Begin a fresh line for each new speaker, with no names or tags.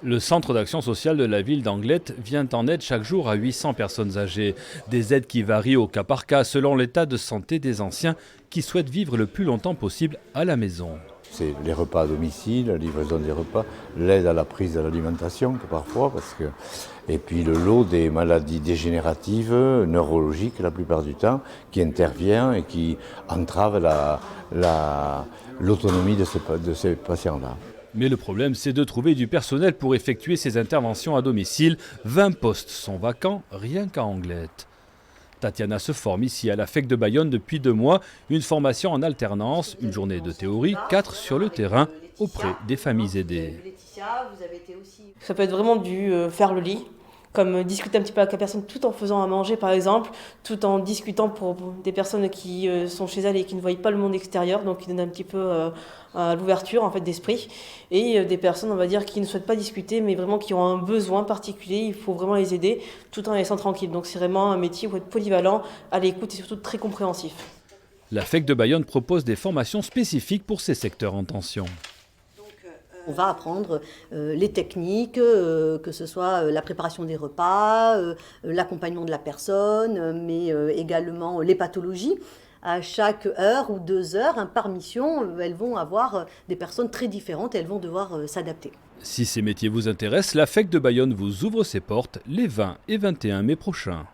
Le centre d'action sociale de la ville d'Anglet vient en aide chaque jour à 800 personnes âgées. Des aides qui varient au cas par cas selon l'état de santé des anciens qui souhaitent vivre le plus longtemps possible à la maison.
C'est les repas à domicile, la livraison des repas, l'aide à la prise de l'alimentation parfois, et puis le lot des maladies dégénératives, neurologiques la plupart du temps, qui intervient et qui entrave l'autonomie de ces patients-là.
Mais le problème, c'est de trouver du personnel pour effectuer ces interventions à domicile. 20 postes sont vacants, rien qu'à Anglet. Tatiana se forme ici à la FEC de Bayonne depuis 2 mois. Une formation en alternance, une journée de théorie, 4 sur le terrain, auprès des familles aidées.
Ça peut être vraiment du faire le lit, comme discuter un petit peu avec la personne tout en faisant à manger par exemple, tout en discutant pour des personnes qui sont chez elles et qui ne voient pas le monde extérieur, donc qui donnent un petit peu à l'ouverture en fait d'esprit, et des personnes on va dire qui ne souhaitent pas discuter mais vraiment qui ont un besoin particulier, il faut vraiment les aider tout en les laissant tranquilles. Donc c'est vraiment un métier où il faut être polyvalent, à l'écoute et surtout très compréhensif.
La FEC de Bayonne propose des formations spécifiques pour ces secteurs en tension.
On va apprendre les techniques, que ce soit la préparation des repas, l'accompagnement de la personne, mais également les pathologies. À chaque heure ou 2 heures, par mission, elles vont avoir des personnes très différentes et elles vont devoir s'adapter.
Si ces métiers vous intéressent, la FEC de Bayonne vous ouvre ses portes les 20 et 21 mai prochains.